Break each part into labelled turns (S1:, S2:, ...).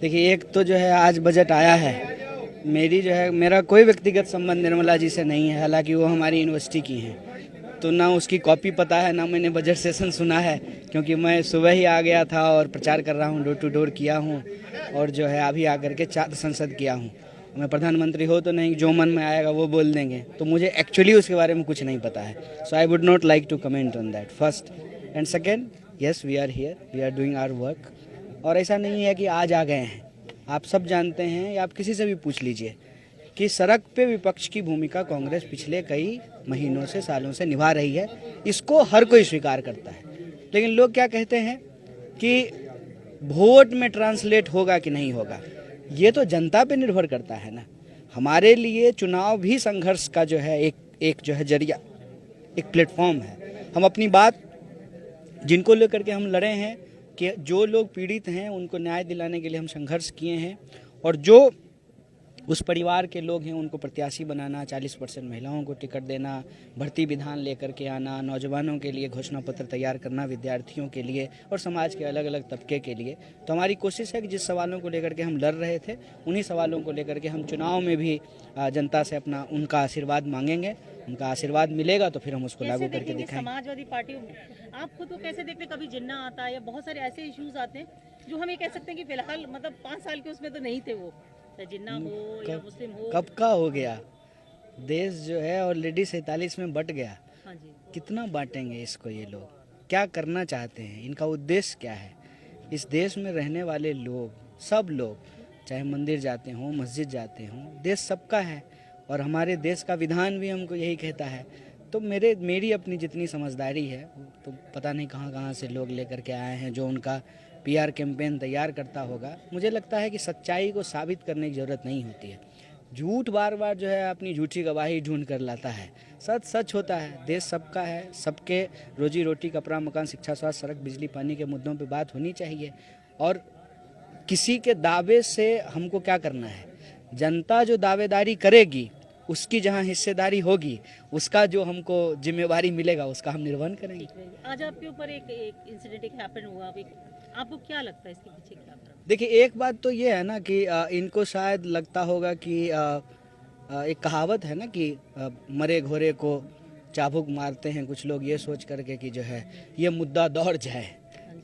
S1: देखिए, एक तो जो है आज बजट आया है, मेरा कोई व्यक्तिगत संबंध निर्मला जी से नहीं है, हालांकि वो हमारी यूनिवर्सिटी की हैं, तो ना उसकी कॉपी पता है, ना मैंने बजट सेशन सुना है, क्योंकि मैं सुबह ही आ गया था और प्रचार कर रहा हूँ, डोर टू डोर किया हूँ, और जो है अभी आकर के छात्र संसद किया हूँ। मैं प्रधानमंत्री हो तो नहीं, जो मन में आएगा वो बोल देंगे, तो मुझे एक्चुअली उसके बारे में कुछ नहीं पता है। So I would not like to comment on that first and second. Yes, we are here, we are doing our work. और ऐसा नहीं है कि आज आ गए हैं, आप सब जानते हैं, या आप किसी से भी पूछ लीजिए कि सड़क पे विपक्ष की भूमिका कांग्रेस पिछले कई महीनों से, सालों से निभा रही है। इसको हर कोई स्वीकार करता है, लेकिन लोग क्या कहते हैं कि वोट में ट्रांसलेट होगा कि नहीं होगा, ये तो जनता पे निर्भर करता है ना। हमारे लिए चुनाव भी संघर्ष का जो है एक जो है जरिया, एक प्लेटफॉर्म है। हम अपनी बात जिनको लेकर के हम लड़े हैं कि जो लोग पीड़ित हैं उनको न्याय दिलाने के लिए हम संघर्ष किए हैं, और जो उस परिवार के लोग हैं उनको प्रत्याशी बनाना, 40% महिलाओं को टिकट देना, भर्ती विधान लेकर के आना, नौजवानों के लिए घोषणा पत्र तैयार करना, विद्यार्थियों के लिए और समाज के अलग अलग तबके के लिए। तो हमारी कोशिश है कि जिस सवालों को लेकर के हम लड़ रहे थे, उन्हीं सवालों को लेकर के हम चुनाव में भी जनता से उनका आशीर्वाद मांगेंगे। उनका आशीर्वाद मिलेगा तो फिर हम उसको लागू करके दिखाएंगे।
S2: समाजवादी पार्टी आप खुद को कैसे देखते हैं? कभी जिन्ना आता है या बहुत सारे ऐसे इश्यूज आते हैं जो हम ये कह सकते हैं कि फिलहाल मतलब 5 साल के उसमें तो नहीं थे, वो जिन्ना हो या मुस्लिम हो।
S1: कब का हो गया देश जो है ऑलरेडी 47 में बट गया।
S2: हाँ जी,
S1: कितना बांटेंगे इसको? ये लोग क्या करना चाहते हैं? इनका उद्देश्य क्या है? इस देश में रहने वाले लोग, सब लोग, चाहे मंदिर जाते हों, मस्जिद जाते हों, देश सबका है, और हमारे देश का विधान भी हमको यही कहता है। तो मेरी अपनी जितनी समझदारी है, तो पता नहीं कहाँ कहाँ से लोग लेकर के आए हैं, जो उनका पीआर कैंपेन तैयार करता होगा। मुझे लगता है कि सच्चाई को साबित करने की ज़रूरत नहीं होती है। झूठ बार बार जो है अपनी झूठी गवाही ढूंढ कर लाता है। सच सच होता है। देश सबका है, सबके रोजी रोटी, कपड़ा, मकान, शिक्षा, स्वास्थ्य, सड़क, बिजली, पानी के मुद्दों पे बात होनी चाहिए। और किसी के दावे से हमको क्या करना है? जनता जो दावेदारी करेगी, उसकी जहां हिस्सेदारी होगी, उसका जो हमको जिम्मेवारी मिलेगा, उसका हम निर्वहन करेंगे।
S2: आज आपके ऊपर एक इंसिडेंट हैपन हुआ, अभी आपको क्या लगता है इसके पीछे क्या?
S1: देखिए, एक बात तो ये है ना कि इनको शायद लगता होगा कि एक कहावत है ना कि मरे घोड़े को चाबुक मारते हैं कुछ लोग, ये सोच करके कि जो है ये मुद्दा दौड़ जाए।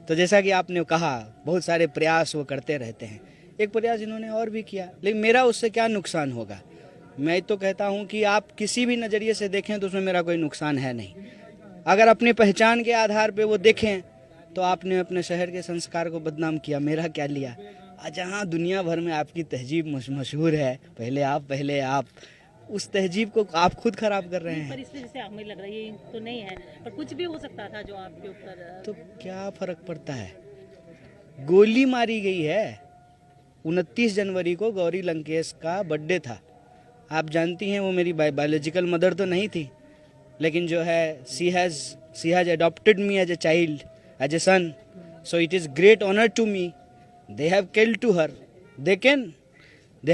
S1: तो जैसा कि आपने कहा, बहुत सारे प्रयास वो करते रहते हैं। एक प्रयास इन्होंने और भी किया, लेकिन मेरा उससे क्या नुकसान होगा? मैं तो कहता हूं कि आप किसी भी नज़रिए से देखें तो उसमें मेरा कोई नुकसान है नहीं। अगर अपनी पहचान के आधार पे वो देखें तो आपने अपने शहर के संस्कार को बदनाम किया, मेरा क्या लिया? जहाँ दुनिया भर में आपकी तहजीब मशहूर है, पहले आप, उस तहजीब को आप खुद खराब कर रहे हैं।
S2: पर इसलिए जैसे हमें लग रहा है ये तो नहीं है, पर कुछ भी हो सकता था जो आपके ऊपर।
S1: तो क्या फर्क पड़ता है? गोली मारी गई है। 29 जनवरी को गौरी लंकेश का बर्थडे था। आप जानती हैं वो मेरी बायोलॉजिकल मदर तो नहीं थी, लेकिन जो है she has adopted me as a child, as a son, so it is great honor to me. They have killed to her, they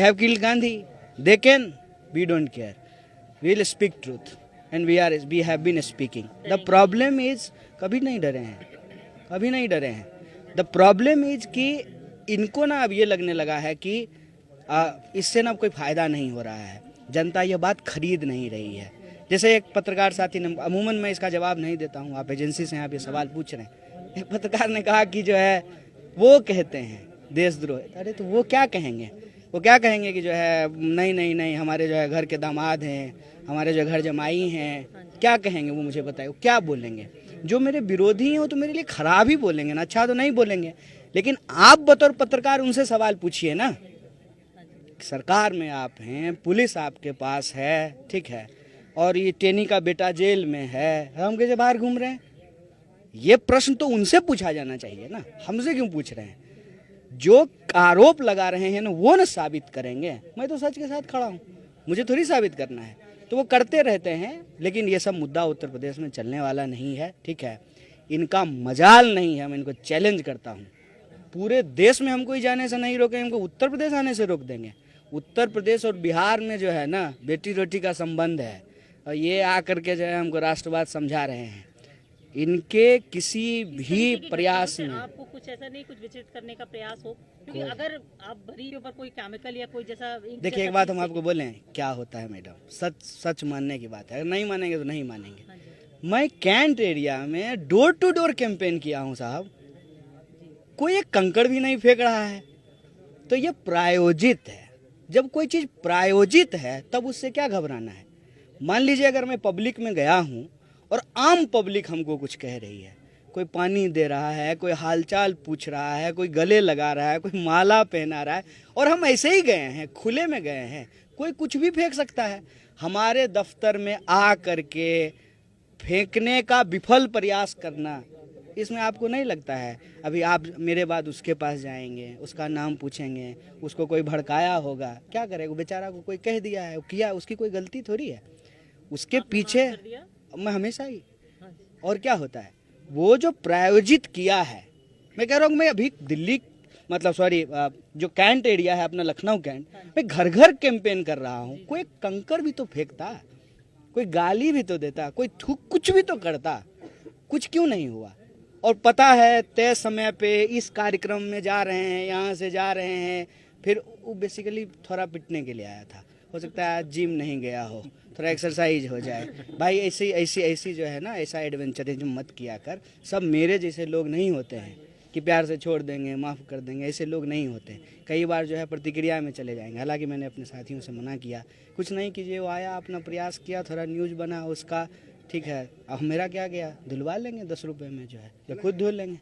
S1: have killed Gandhi, they can, we don't care, we will speak truth and we have been speaking. The problem is कभी नहीं डरे हैं। The problem is कि इनको ना अब ये लगने लगा है कि इससे ना कोई फायदा नहीं हो रहा है, जनता ये बात खरीद नहीं रही है। जैसे एक पत्रकार साथी ने, अमूमन मैं इसका जवाब नहीं देता हूँ, आप एजेंसी से आप ये सवाल पूछ रहे हैं, एक पत्रकार ने कहा कि जो है वो कहते हैं देशद्रोह। अरे तो वो क्या कहेंगे? वो क्या कहेंगे कि जो है नहीं हमारे जो है घर के दामाद हैं, हमारे जो घर जमाई हैं, क्या कहेंगे वो? मुझे बताइए, वो क्या बोलेंगे? जो मेरे विरोधी हैं वो तो मेरे लिए खराब ही बोलेंगे ना, अच्छा तो नहीं बोलेंगे। लेकिन आप बतौर पत्रकार उनसे सवाल पूछिए ना। सरकार में आप हैं, पुलिस आपके पास है, ठीक है, और ये टेनी का बेटा जेल में है, हम कैसे बाहर घूम रहे हैं? ये प्रश्न तो उनसे पूछा जाना चाहिए ना, हमसे क्यों पूछ रहे हैं? जो आरोप लगा रहे हैं ना, वो ना साबित करेंगे। मैं तो सच के साथ खड़ा हूँ, मुझे थोड़ी साबित करना है। तो वो करते रहते हैं, लेकिन ये सब मुद्दा उत्तर प्रदेश में चलने वाला नहीं है, ठीक है। इनका मजाल नहीं है, मैं इनको चैलेंज करता हूँ। पूरे देश में हमको ही जाने से नहीं रोकेंगे, हमको उत्तर प्रदेश आने से रोक देंगे। उत्तर प्रदेश और बिहार में जो है ना बेटी रोटी का संबंध है, और ये आकर के जो है हमको राष्ट्रवाद समझा रहे हैं। इनके किसी
S2: इस
S1: भी
S2: तरीके की
S1: प्रयास
S2: घटनाओं से
S1: में
S2: आपको कुछ ऐसा नहीं, कुछ विचलित करने का प्रयास हो, क्योंकि अगर आप भरी के ऊपर कोई केमिकल या कोई जैसा ink
S1: देखिए,
S2: जैसा
S1: एक बात
S2: चीज़
S1: हम
S2: से-
S1: आपको बोलें, क्या होता है मैडम, सच सच मानने की बात है, अगर नहीं मानेंगे तो नहीं मानेंगे।
S2: हाँ जी,
S1: मैं कैंट एरिया में डोर टू डोर कैंपेन किया हूँ साहब, कोई एक कंकड़ भी नहीं फेंक रहा है। तो ये प्रायोजित है। जब कोई चीज़ प्रायोजित है तब उससे क्या घबराना है। मान लीजिए अगर मैं पब्लिक में गया हूँ और आम पब्लिक हमको कुछ कह रही है, कोई पानी दे रहा है, कोई हालचाल पूछ रहा है, कोई गले लगा रहा है, कोई माला पहना रहा है, और हम ऐसे ही गए हैं, खुले में गए हैं, कोई कुछ भी फेंक सकता है। हमारे दफ्तर में आ करके फेंकने का विफल प्रयास करना, इसमें आपको नहीं लगता है अभी आप मेरे बाद उसके पास जाएंगे, उसका नाम पूछेंगे, उसको कोई भड़काया होगा, क्या करेगा बेचारा, को कोई कह दिया है, किया, उसकी कोई गलती थोड़ी है, उसके
S2: आपने
S1: पीछे
S2: माफ कर दिया?
S1: मैं हमेशा ही।
S2: हाँ जी,
S1: और क्या होता है, वो जो प्रायोजित किया है, मैं कह रहा हूँ, मैं अभी दिल्ली मतलब सॉरी जो कैंट एरिया है अपना लखनऊ कैंट, मैं घर घर कैंपेन कर रहा हूँ, कोई कंकड़ भी तो फेंकता, कोई गाली भी तो देता, कोई थूक कुछ भी तो करता, कुछ क्यों नहीं हुआ। और पता है तय समय पे इस कार्यक्रम में जा रहे हैं, यहाँ से जा रहे हैं, फिर वो बेसिकली थोड़ा पिटने के लिए आया था, हो सकता है आज जिम नहीं गया हो, थोड़ा एक्सरसाइज हो जाए। भाई ऐसी ऐसी ऐसी जो है ना, ऐसा एडवेंचरिज्म मत किया कर। सब मेरे जैसे लोग नहीं होते हैं कि प्यार से छोड़ देंगे, माफ़ कर देंगे, ऐसे लोग नहीं होते। कई बार जो है प्रतिक्रिया में चले जाएंगे। हालांकि मैंने अपने साथियों से मना किया, कुछ नहीं कीजिए, वो आया अपना प्रयास किया, थोड़ा न्यूज़ बना उसका, ठीक है, अब मेरा क्या गया, धुलवा लेंगे 10 रुपये में जो है, या खुद धुल लेंगे।